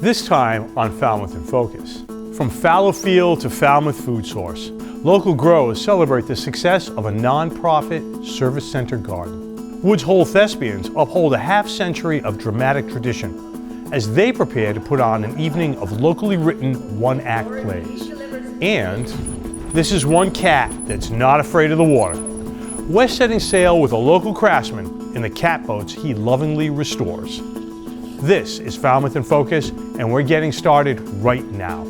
This time on Falmouth in Focus. From fallow field to Falmouth food source, local growers celebrate the success of a non-profit service-centered garden. Woods Hole Thespians uphold a half-century of dramatic tradition as they prepare to put on an evening of locally written one-act plays. And this is one cat that's not afraid of the water. We're setting sail with a local craftsman in the catboats he lovingly restores. This is Falmouth in Focus, and we're getting started right now.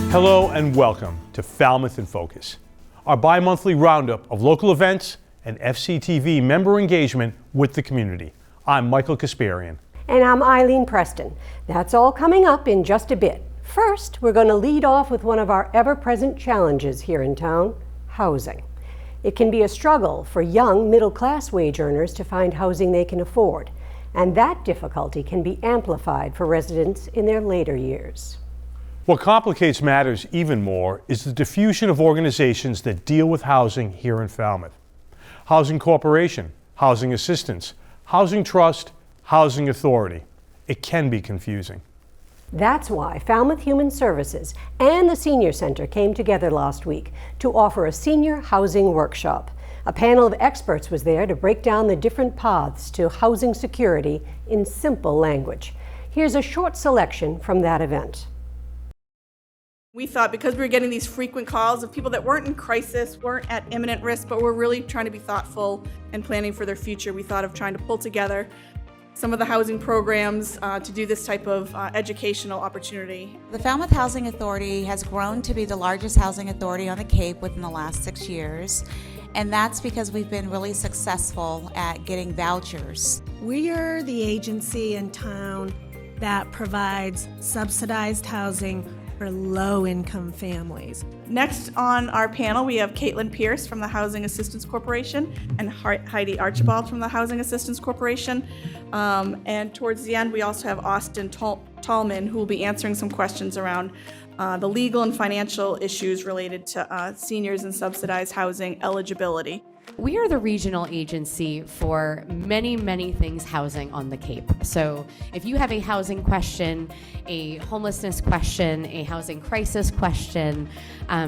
Hello and welcome to Falmouth in Focus, our bi-monthly roundup of local events and FCTV member engagement with the community. I'm Michael Kasparian. And I'm Eileen Preston. That's all coming up in just a bit. First, we're going to lead off with one of our ever-present challenges here in town, housing. It can be a struggle for young middle-class wage earners to find housing they can afford, and that difficulty can be amplified for residents in their later years. What complicates matters even more is the diffusion of organizations that deal with housing here in Falmouth. Housing Corporation, Housing Assistance, Housing Trust, Housing Authority. It can be confusing. That's why Falmouth Human Services and the Senior Center came together last week to offer a senior housing workshop. A panel of experts was there to break down the different paths to housing security in simple language. Here's a short selection from that event. We thought because we were getting these frequent calls of people that weren't in crisis, weren't at imminent risk, but were really trying to be thoughtful and planning for their future, we thought of trying to pull together some of the housing programs to do this type of educational opportunity. The Falmouth Housing Authority has grown to be the largest housing authority on the Cape within the last 6 years, and that's because we've been really successful at getting vouchers. We are the agency in town that provides subsidized housing for low-income families. Next on our panel, we have Caitlin Pierce from the Housing Assistance Corporation and Heidi Archibald from the Housing Assistance Corporation. And towards the end, we also have Austin Tallman, who will be answering some questions around the legal and financial issues related to seniors and subsidized housing eligibility. We are the regional agency for many, many things housing on the Cape. So if you have a housing question, a homelessness question, a housing crisis question,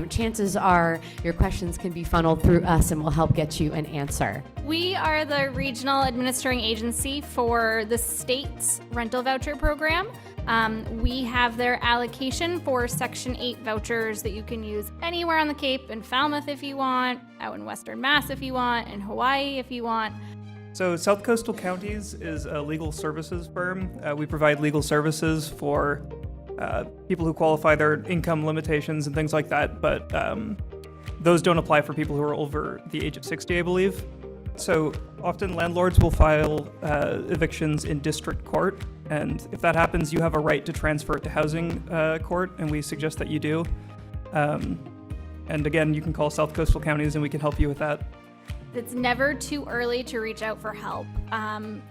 chances are your questions can be funneled through us and we'll help get you an answer. We are the regional administering agency for the state's rental voucher program. We have their allocation for Section 8 vouchers that you can use anywhere on the Cape, in Falmouth if you want, out in Western Mass if you want, in Hawaii if you want. So South Coastal Counties is a legal services firm. We provide legal services for people who qualify their income limitations and things like that, but those don't apply for people who are over the age of 60, I believe. So often landlords will file evictions in district court, and if that happens, you have a right to transfer it to housing court, and we suggest that you do. And again, you can call South Coastal Counties and we can help you with that. It's never too early to reach out for help.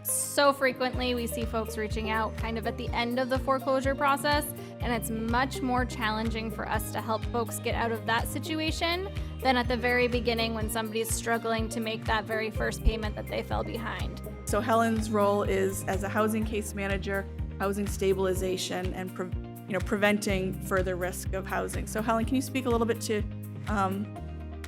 So frequently we see folks reaching out kind of at the end of the foreclosure process, and it's much more challenging for us to help folks get out of that situation than at the very beginning when somebody's struggling to make that very first payment that they fell behind. So Helen's role is as a housing case manager, housing stabilization, and preventing further risk of housing. So Helen, can you speak a little bit to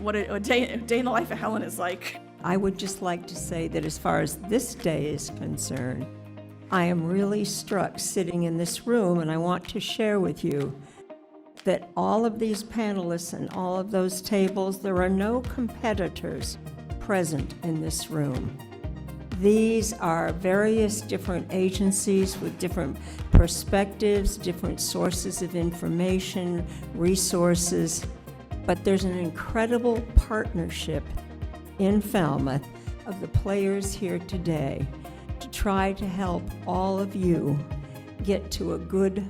what a day in the life of Helen is like? I would just like to say that as far as this day is concerned, I am really struck sitting in this room, and I want to share with you that all of these panelists and all of those tables, there are no competitors present in this room. These are various different agencies with different perspectives, different sources of information, resources, but there's an incredible partnership in Falmouth of the players here today to try to help all of you get to a good,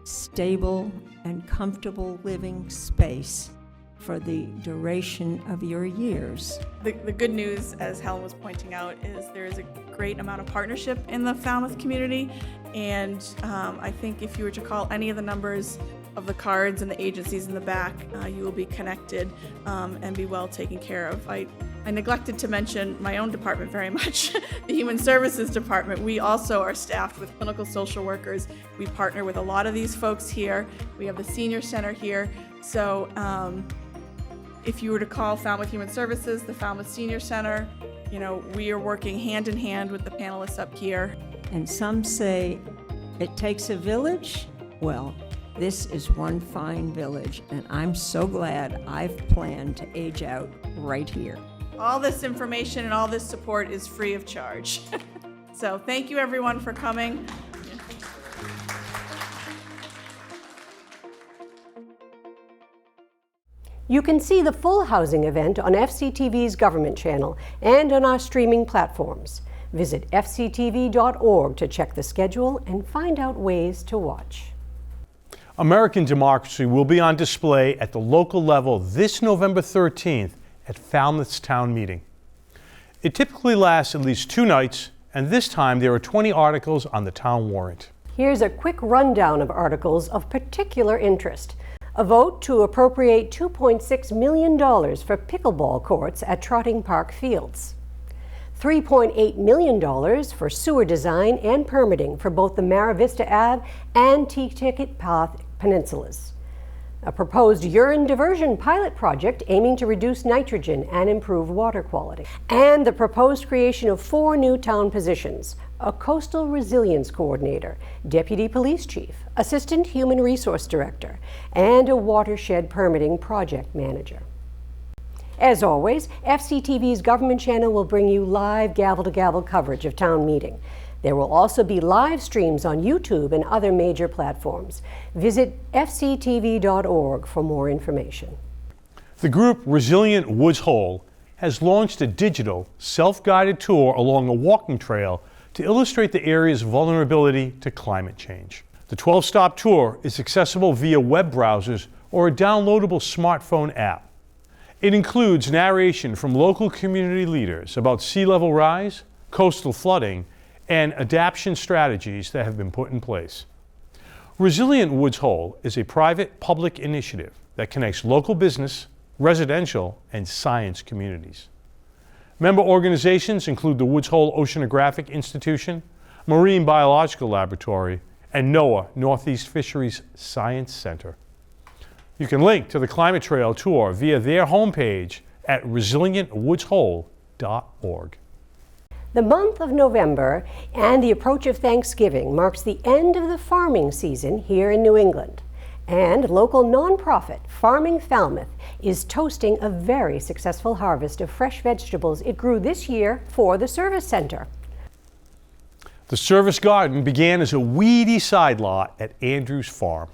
stable, and comfortable living space for the duration of your years. The good news, as Helen was pointing out, is there is a great amount of partnership in the Falmouth community, and I think if you were to call any of the numbers of the cards and the agencies in the back, you will be connected and be well taken care of. I neglected to mention my own department very much, the Human Services Department. We also are staffed with clinical social workers. We partner with a lot of these folks here. We have the Senior Center here. So if you were to call Falmouth Human Services, the Falmouth Senior Center, we are working hand in hand with the panelists up here. And some say it takes a village. Well, this is one fine village, and I'm so glad I've planned to age out right here. All this information and all this support is free of charge. So thank you everyone for coming. You can see the full housing event on FCTV's government channel and on our streaming platforms. Visit fctv.org to check the schedule and find out ways to watch. American democracy will be on display at the local level this November 13th at Falmouth's town meeting. It typically lasts at least 2 nights, and this time there are 20 articles on the town warrant. Here's a quick rundown of articles of particular interest. A vote to appropriate $2.6 million for pickleball courts at Trotting Park Fields. $3.8 million for sewer design and permitting for both the Mara Vista Ave and T-Ticket Path peninsulas. A proposed urine diversion pilot project aiming to reduce nitrogen and improve water quality. And the proposed creation of 4 new town positions: a coastal resilience coordinator, deputy police chief, assistant human resource director, and a watershed permitting project manager. As always, FCTV's government channel will bring you live gavel-to-gavel coverage of town meeting. There will also be live streams on YouTube and other major platforms. Visit fctv.org for more information. The group Resilient Woods Hole has launched a digital, self-guided tour along a walking trail to illustrate the area's vulnerability to climate change. The 12-stop tour is accessible via web browsers or a downloadable smartphone app. It includes narration from local community leaders about sea level rise, coastal flooding, and adaptation strategies that have been put in place. Resilient Woods Hole is a private-public initiative that connects local business, residential, and science communities. Member organizations include the Woods Hole Oceanographic Institution, Marine Biological Laboratory, and NOAA Northeast Fisheries Science Center. You can link to the Climate Trail Tour via their homepage at resilientwoodshole.org. The month of November and the approach of Thanksgiving marks the end of the farming season here in New England. And local nonprofit Farming Falmouth is toasting a very successful harvest of fresh vegetables it grew this year for the Service Center. The Service Garden began as a weedy side lot at Andrews Farm,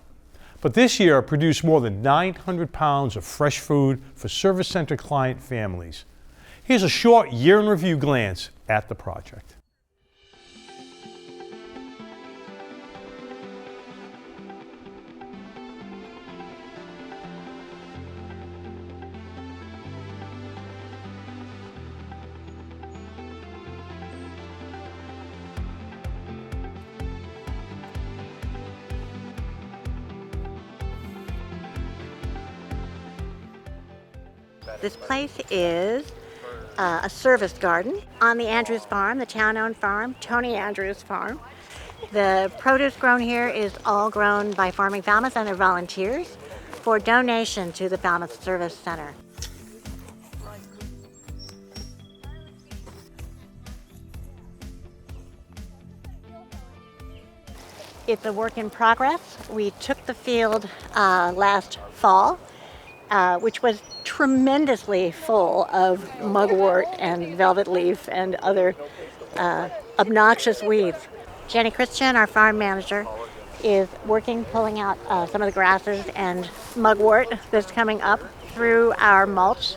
but this year produced more than 900 pounds of fresh food for Service Center client families. Here's a short year-in-review glance at the project. This place is a service garden on the Andrews Farm, the town-owned farm, Tony Andrews Farm. The produce grown here is all grown by Farming Falmouth and their volunteers for donation to the Falmouth Service Center. It's a work in progress. We took the field last fall, which was tremendously full of mugwort and velvet leaf and other obnoxious weeds. Jenny Christian, our farm manager, is working, pulling out some of the grasses and mugwort that's coming up through our mulch.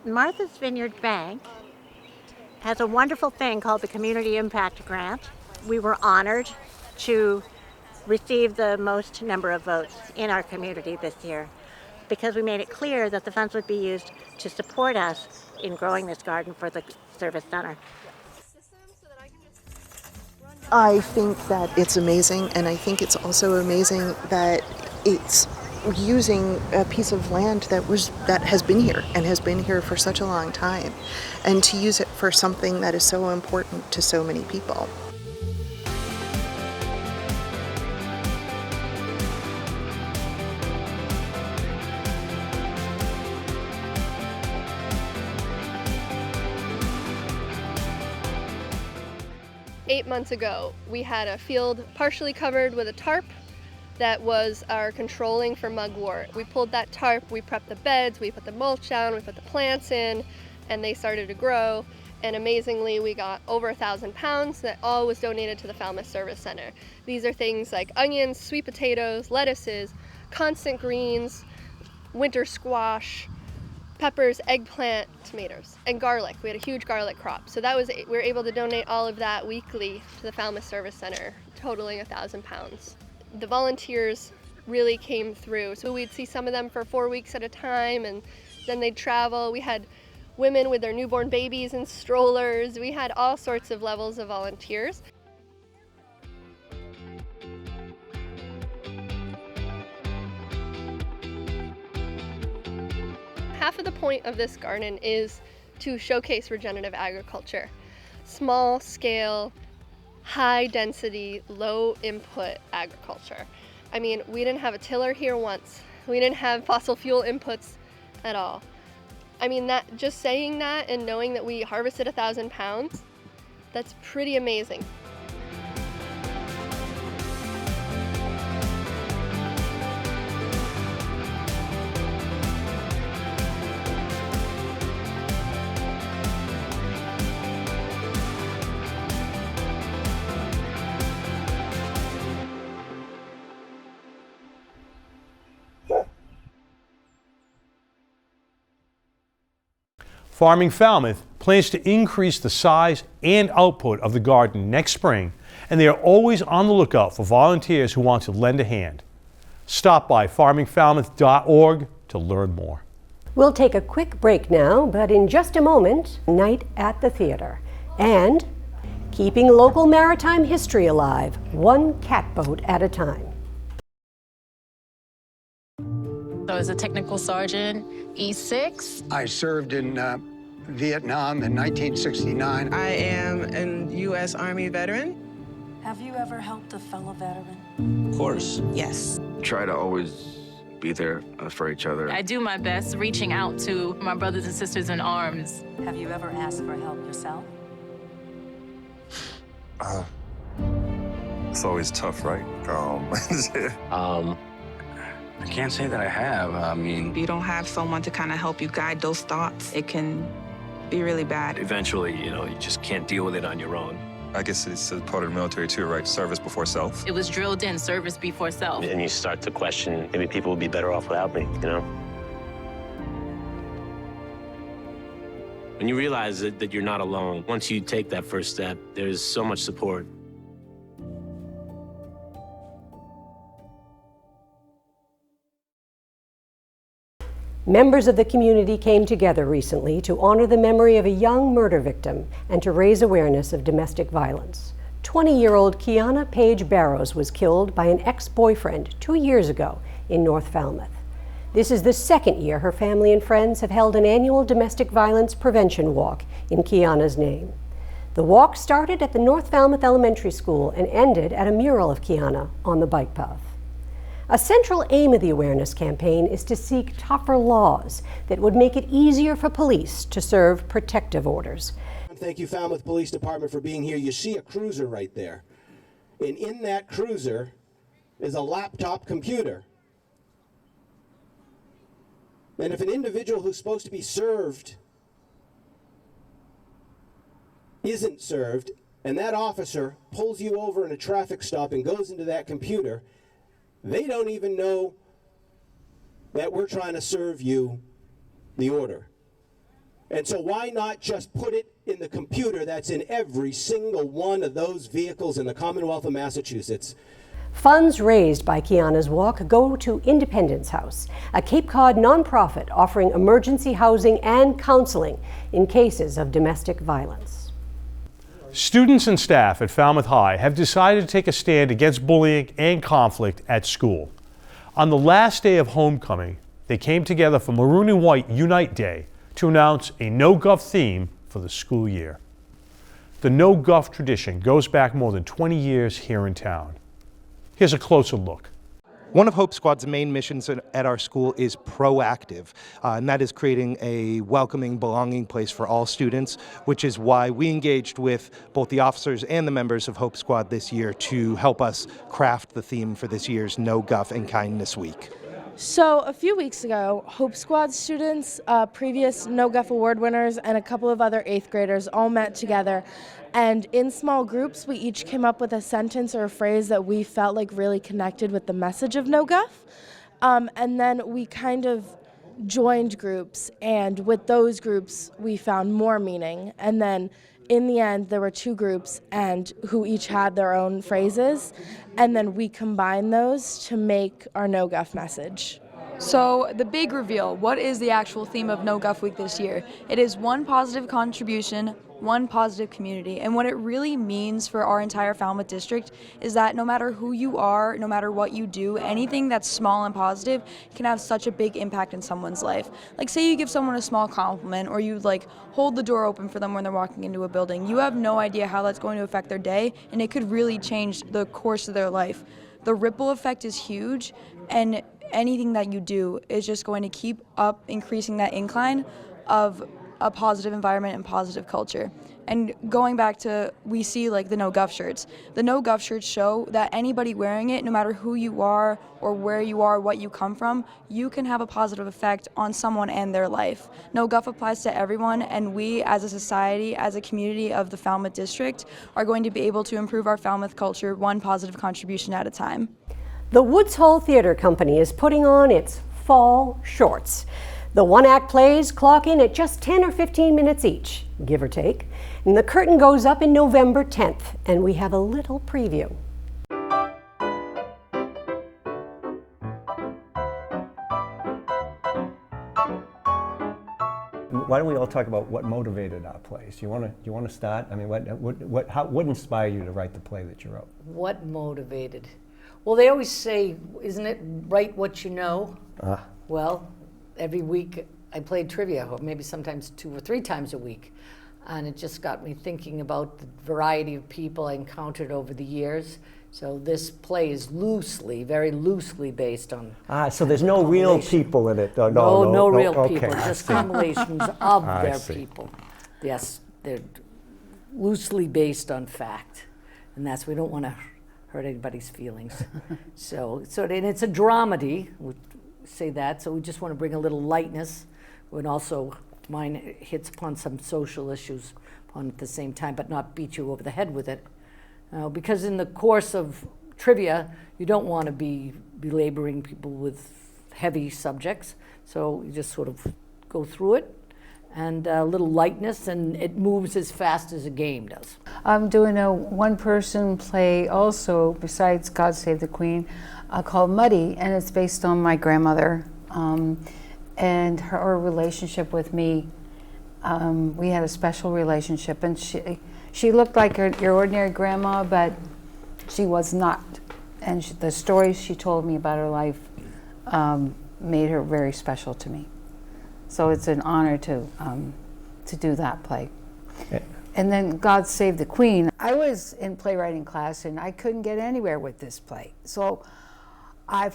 Martha's Vineyard Bank has a wonderful thing called the Community Impact Grant. We were honored to receive the most number of votes in our community this year, because we made it clear that the funds would be used to support us in growing this garden for the Service Center. I think that it's amazing, and I think it's also amazing that it's using a piece of land that has been here and has been here for such a long time, and to use it for something that is so important to so many people. Eight months ago, we had a field partially covered with a tarp that was our controlling for mugwort. We pulled that tarp, we prepped the beds, we put the mulch down, we put the plants in, and they started to grow. And amazingly, we got over 1,000 pounds that all was donated to the Falmouth Service Center. These are things like onions, sweet potatoes, lettuces, constant greens, winter squash, peppers, eggplant, tomatoes, and garlic. We had a huge garlic crop. So we were able to donate all of that weekly to the Falmouth Service Center, totaling 1,000 pounds. The volunteers really came through. So we'd see some of them for 4 weeks at a time, and then they'd travel. We had women with their newborn babies in strollers. We had all sorts of levels of volunteers. Half of the point of this garden is to showcase regenerative agriculture. Small scale, high density, low input agriculture. I mean, we didn't have a tiller here once. We didn't have fossil fuel inputs at all. I mean, just saying that and knowing that we harvested 1,000 pounds, that's pretty amazing. Farming Falmouth plans to increase the size and output of the garden next spring, and they are always on the lookout for volunteers who want to lend a hand. Stop by farmingfalmouth.org to learn more. We'll take a quick break now, but in just a moment, Night at the Theater. And keeping local maritime history alive, one catboat at a time. So as a technical sergeant, E6. I served in Vietnam in 1969. I am a U.S. Army veteran. Have you ever helped a fellow veteran? Of course. Yes. Try to always be there for each other. I do my best reaching out to my brothers and sisters in arms. Have you ever asked for help yourself? It's always tough, right? I can't say that I have. I mean, if you don't have someone to kind of help you guide those thoughts, it can be really bad. Eventually, you just can't deal with it on your own. I guess it's a part of the military too, right? Service before self. It was drilled in, service before self. And you start to question, maybe people would be better off without me, When you realize that you're not alone, once you take that first step, there's so much support. Members of the community came together recently to honor the memory of a young murder victim and to raise awareness of domestic violence. 20-year-old Kiana Paige Barrows was killed by an ex-boyfriend 2 years ago in North Falmouth. This is the second year her family and friends have held an annual domestic violence prevention walk in Kiana's name. The walk started at the North Falmouth Elementary School and ended at a mural of Kiana on the bike path. A central aim of the awareness campaign is to seek tougher laws that would make it easier for police to serve protective orders. Thank you, Falmouth Police Department, for being here. You see a cruiser right there. And in that cruiser is a laptop computer. And if an individual who's supposed to be served isn't served, and that officer pulls you over in a traffic stop and goes into that computer, they don't even know that we're trying to serve you the order. And so why not just put it in the computer that's in every single one of those vehicles in the Commonwealth of Massachusetts? Funds raised by Kiana's walk go to Independence House, a Cape Cod nonprofit offering emergency housing and counseling in cases of domestic violence. Students and staff at Falmouth High have decided to take a stand against bullying and conflict at school. On the last day of homecoming, they came together for Maroon and White Unite Day to announce a no-guff theme for the school year. The no-guff tradition goes back more than 20 years here in town. Here's a closer look. One of Hope Squad's main missions at our school is proactive, and that is creating a welcoming, belonging place for all students, which is why we engaged with both the officers and the members of Hope Squad this year to help us craft the theme for this year's No Guff and Kindness Week. So a few weeks ago, Hope Squad students, previous No Guff Award winners, and a couple of other 8th graders all met together. And in small groups, we each came up with a sentence or a phrase that we felt like really connected with the message of No Guff. And then we kind of joined groups, and with those groups, we found more meaning. And then in the end, there were 2 groups and who each had their own phrases, and then we combined those to make our No Guff message. So the big reveal, what is the actual theme of No Guff Week this year? It is one positive contribution, one positive community. And what it really means for our entire Falmouth district is that no matter who you are, no matter what you do, anything that's small and positive can have such a big impact in someone's life. Like say you give someone a small compliment, or you like hold the door open for them when they're walking into a building. You have no idea how that's going to affect their day, and it could really change the course of their life. The ripple effect is huge, and anything that you do is just going to keep up increasing that incline of a positive environment and positive culture. And going back to, we see like the No Guff shirts. The No Guff shirts show that anybody wearing it, no matter who you are or where you are, what you come from, you can have a positive effect on someone and their life. No Guff applies to everyone, and we as a society, as a community of the Falmouth district, are going to be able to improve our Falmouth culture one positive contribution at a time. The Woods Hole Theatre Company is putting on its Fall Shorts. The one-act plays clock in at just 10 or 15 minutes each, give or take. And the curtain goes up in November 10th, and we have a little preview. Why don't we all talk about what motivated our plays? You want to start? I mean, what inspired you to write the play that you wrote? What motivated? Well, they always say, isn't it write what you know? Well, every week I played trivia, or maybe sometimes 2 or 3 times a week. And it just got me thinking about the variety of people I encountered over the years. So this play is loosely, very loosely based on. So there's no real people in it? No real people, okay, just combinations of their people. Yes, they're loosely based on fact. And that's, we don't want to hurt anybody's feelings. so and it's a dramedy, we say that, so we just want to bring a little lightness, and also mine hits upon some social issues at the same time, but not beat you over the head with it. Because in the course of trivia, you don't want to be belaboring people with heavy subjects, so you just sort of go through it, and a little lightness, and it moves as fast as a game does. I'm doing a one-person play also, besides God Save the Queen, called Muddy, and it's based on my grandmother and her relationship with me. We had a special relationship, and she looked like your ordinary grandma, but she was not. And the stories she told me about her life made her very special to me. So it's an honor to do that play. And then God Save the Queen. I was in playwriting class and I couldn't get anywhere with this play. So I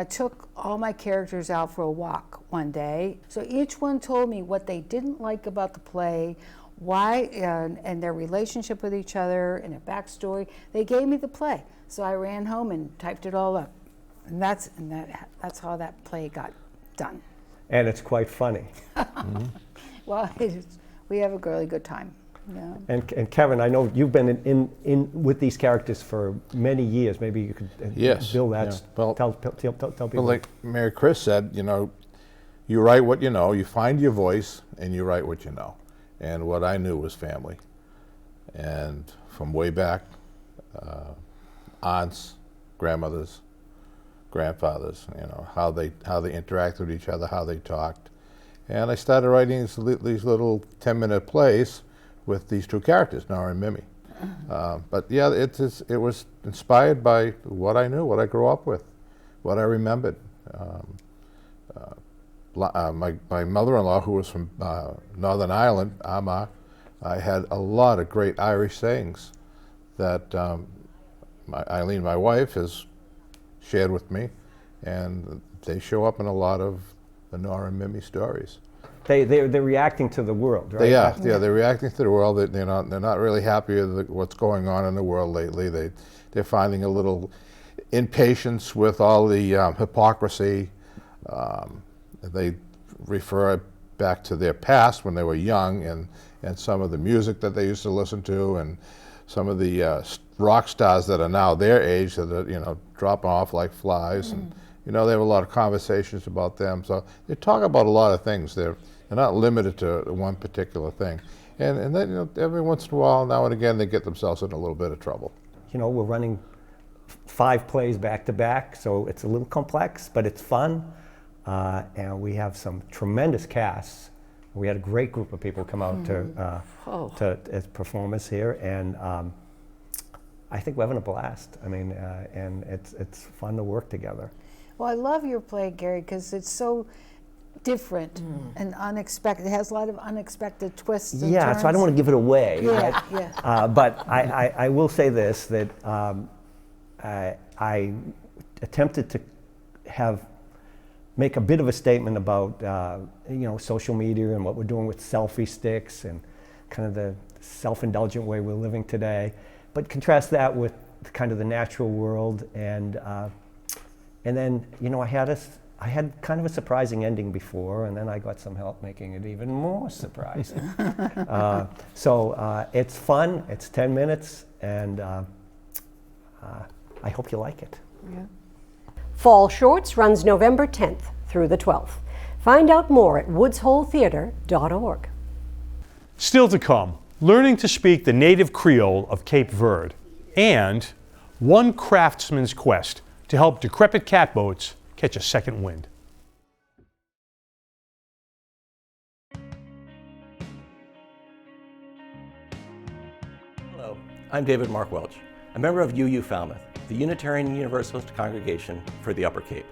took all my characters out for a walk one day. So each one told me what they didn't like about the play, why, and their relationship with each other, and a backstory. They gave me the play. So I ran home and typed it all up. And that's how that play got done. And it's quite funny. Well, we have a really good time. Yeah. And Kevin, I know you've been in with these characters for many years. Maybe you could build that. Yeah. Well, tell people. Well, like Mary Chris said, you write what you know, you find your voice, and you write what you know. And what I knew was family. And from way back, aunts, grandmothers, grandfathers, how they interacted with each other, how they talked. And I started writing these little 10-minute plays with these 2 characters, Nora and Mimi. But yeah, it was inspired by what I knew, what I grew up with, what I remembered. My mother-in-law, who was from Northern Ireland, Armagh, I had a lot of great Irish sayings that Eileen, my wife, has shared with me, and they show up in a lot of the Nora and Mimi stories. They're reacting to the world, right? Yeah, they're reacting to the world. They're not really happy with what's going on in the world lately. They're finding a little impatience with all the hypocrisy. They refer back to their past when they were young, and some of the music that they used to listen to, and some of the rock stars that are now their age that are, dropping off like flies. And they have a lot of conversations about them. So they talk about a lot of things. They're not limited to one particular thing. And then every once in a while, now and again, they get themselves in a little bit of trouble. We're running 5 plays back to back, so it's a little complex, but it's fun. And we have some tremendous casts. We had a great group of people come out to as performers here, and I think we're having a blast. I mean, and it's fun to work together. Well, I love your play, Gary, because it's so different and unexpected. It has a lot of unexpected twists and turns. So I don't want to give it away. Yeah, right? But I will say this, that I attempted to make a bit of a statement about social media and what we're doing with selfie sticks and kind of the self-indulgent way we're living today, but contrast that with kind of the natural world, and then I had kind of a surprising ending before, and then I got some help making it even more surprising. So it's fun. It's 10 minutes, and I hope you like it. Yeah. Fall Shorts runs November 10th through the 12th. Find out more at woodsholetheater.org. Still to come, learning to speak the native Creole of Cape Verde, and one craftsman's quest to help decrepit catboats catch a second wind. Hello, I'm David Mark Welch, a member of UU Falmouth, the Unitarian Universalist Congregation for the Upper Cape.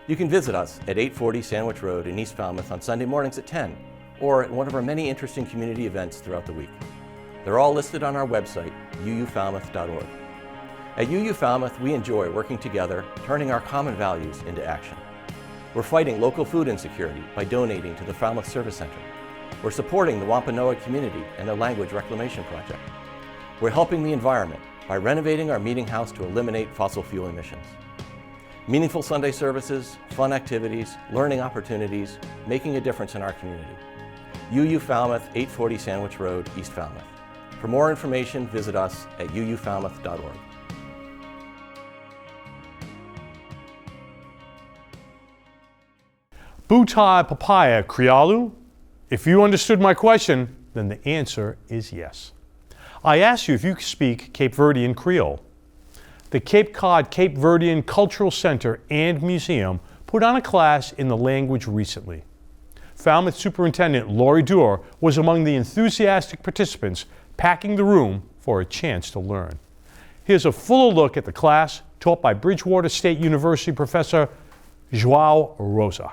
You can visit us at 840 Sandwich Road in East Falmouth on Sunday mornings at 10, or at one of our many interesting community events throughout the week. They're all listed on our website, uufalmouth.org. At UU Falmouth, we enjoy working together, turning our common values into action. We're fighting local food insecurity by donating to the Falmouth Service Center. We're supporting the Wampanoag community and their language reclamation project. We're helping the environment by renovating our meeting house to eliminate fossil fuel emissions. Meaningful Sunday services, fun activities, learning opportunities, making a difference in our community. UU Falmouth, 840 Sandwich Road, East Falmouth. For more information, visit us at uufalmouth.org. Butai papaya Krialu? If you understood my question, then the answer is yes. I asked you if you could speak Cape Verdean Creole. The Cape Cod Cape Verdean Cultural Center and Museum put on a class in the language recently. Falmouth Superintendent Laurie Durr was among the enthusiastic participants packing the room for a chance to learn. Here's a fuller look at the class taught by Bridgewater State University Professor Joao Rosa.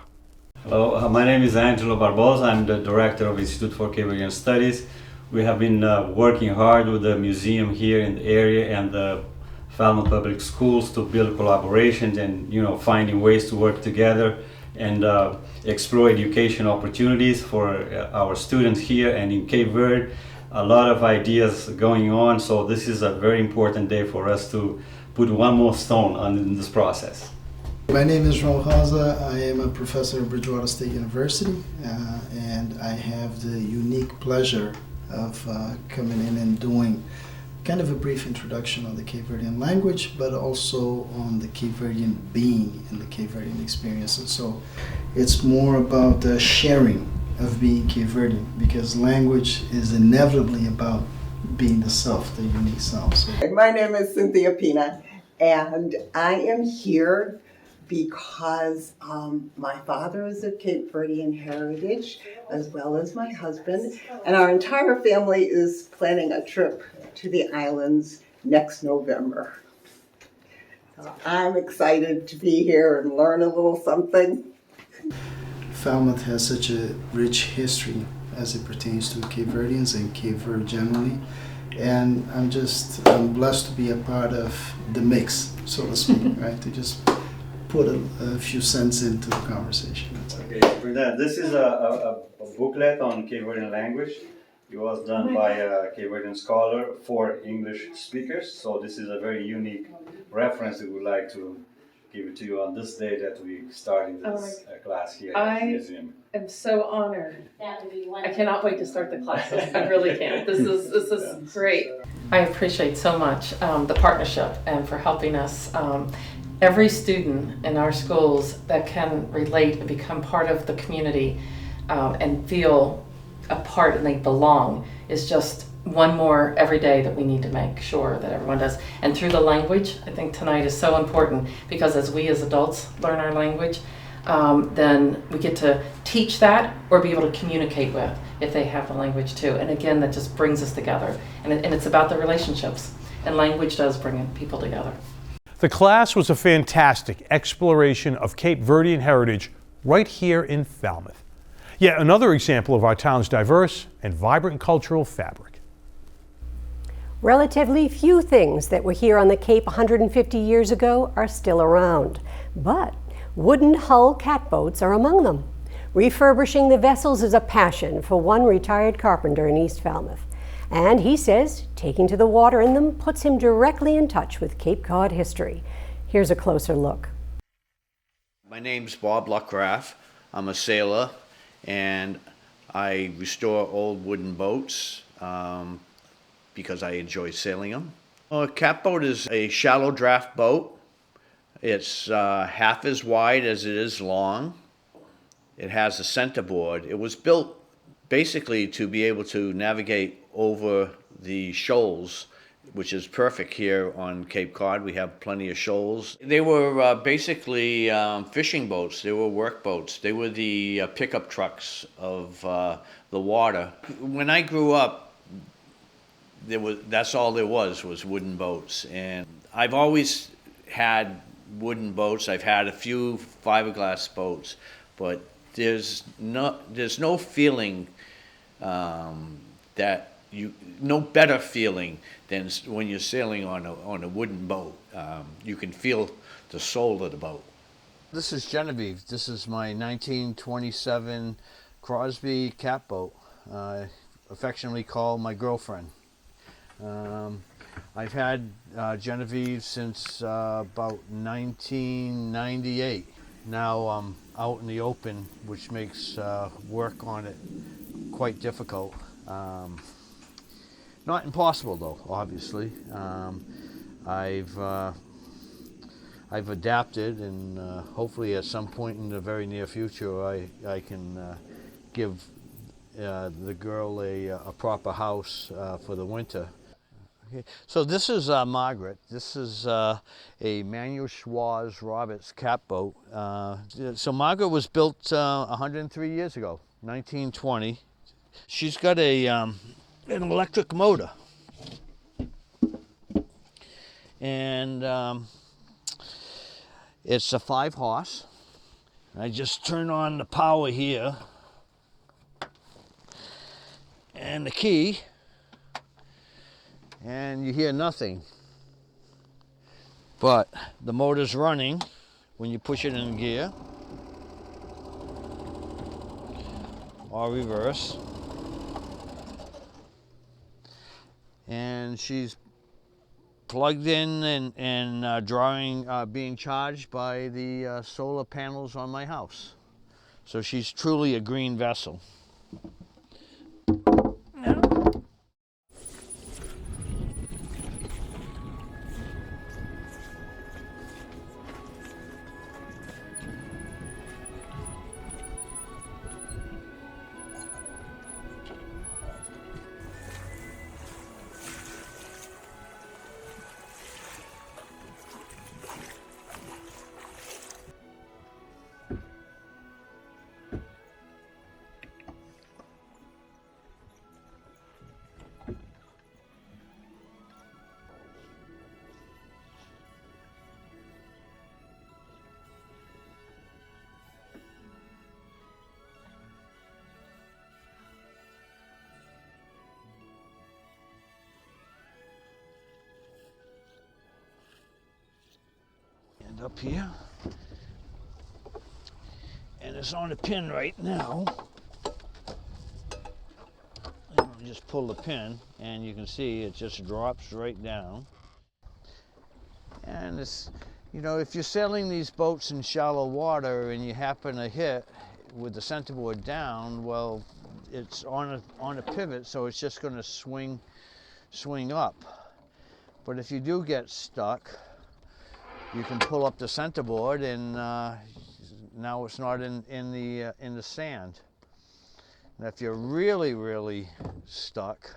Hello, my name is Angelo Barbosa. I'm the director of Institute for Cape Verdean Studies. We have been working hard with the museum here in the area and the Falmouth Public Schools to build collaborations and finding ways to work together and explore education opportunities for our students here and in Cape Verde. A lot of ideas going on, so this is a very important day for us to put one more stone in this process. My name is Joao Rosa. I am a professor at Bridgewater State University, and I have the unique pleasure of coming in and doing kind of a brief introduction on the Cape Verdean language, but also on the Cape Verdean being and the Cape Verdean experience. And so it's more about the sharing of being Cape Verdean, because language is inevitably about being the self, the unique self. So. My name is Cynthia Pina, and I am here because my father is of Cape Verdean heritage, as well as my husband, and our entire family is planning a trip to the islands next November. I'm excited to be here and learn a little something. Falmouth has such a rich history as it pertains to Cape Verdeans and Cape Verde generally. And I'm blessed to be a part of the mix, so to speak, right? To just put a few cents into the conversation. Okay, for that, this is a booklet on Cape Verdean language. It was done by a Cape Verdean scholar for English speakers. So this is a very unique reference we would like to give it to you on this day that we starting this class here at the museum. I'm so honored. I cannot wait to start the classes. I really can't. This is great. I appreciate so much the partnership and for helping us. Every student in our schools that can relate and become part of the community and feel a part and they belong is just one more every day that we need to make sure that everyone does. And through the language, I think tonight is so important because as we as adults learn our language, then we get to teach that or be able to communicate with if they have the language too. And again, that just brings us together. And it's about the relationships. And language does bring people together. The class was a fantastic exploration of Cape Verdean heritage right here in Falmouth. Yet another example of our town's diverse and vibrant cultural fabric. Relatively few things that were here on the Cape 150 years ago are still around, but wooden hull catboats are among them. Refurbishing the vessels is a passion for one retired carpenter in East Falmouth. And he says taking to the water in them puts him directly in touch with Cape Cod history. Here's a closer look. My name's Bob Luckraft. I'm a sailor and I restore old wooden boats because I enjoy sailing them. A catboat is a shallow draft boat. It's half as wide as it is long. It has a centerboard. It was built basically to be able to navigate over the shoals, which is perfect here on Cape Cod. We have plenty of shoals. They were basically fishing boats. They were work boats. They were the pickup trucks of the water. When I grew up, that's all there was wooden boats. And I've always had wooden boats. I've had a few fiberglass boats, but there's no feeling no better feeling than when you're sailing on a wooden boat. You can feel the soul of the boat. This is Genevieve. This is my 1927 Crosby catboat, affectionately called my girlfriend. I've had Genevieve since about 1998. Now I'm out in the open, which makes work on it quite difficult. Not impossible though, obviously. I've adapted, and hopefully at some point in the very near future I can give the girl a proper house for the winter. Okay. So this is Margaret. This is a Manuel Schwarz Roberts catboat. So Margaret was built 103 years ago, 1920. She's got an electric motor, and it's a 5-horse. I just turn on the power here and the key, and you hear nothing. But the motor's running when you push it in gear or reverse. And she's plugged in and being charged by the solar panels on my house. So she's truly a green vessel. up here. And it's on the pin right now. And I'll just pull the pin and you can see it just drops right down. And it's, you know, if you're sailing these boats in shallow water and you happen to hit with the centerboard down, well, it's on a pivot, so it's just going to swing up. But if you do get stuck, you can pull up the centerboard, and now it's not in the sand. And if you're really stuck,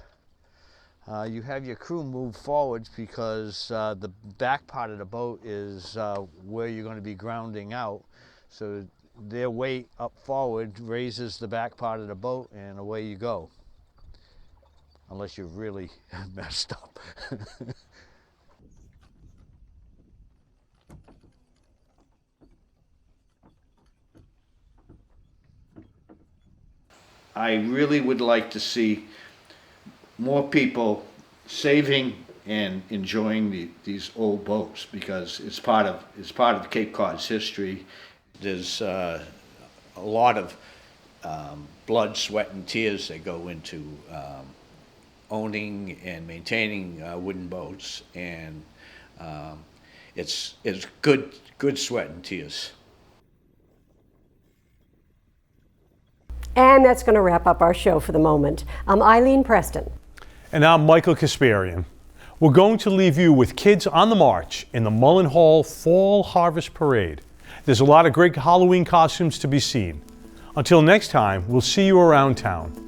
you have your crew move forwards because the back part of the boat is where you're going to be grounding out. So their weight up forward raises the back part of the boat, and away you go. Unless you're really messed up. I really would like to see more people saving and enjoying these old boats, because it's part of Cape Cod's history. There's a lot of blood, sweat, and tears that go into owning and maintaining wooden boats, and it's good sweat and tears. And that's going to wrap up our show for the moment. I'm Eileen Preston. And I'm Michael Kasparian. We're going to leave you with Kids on the March in the Mullen Hall Fall Harvest Parade. There's a lot of great Halloween costumes to be seen. Until next time, we'll see you around town.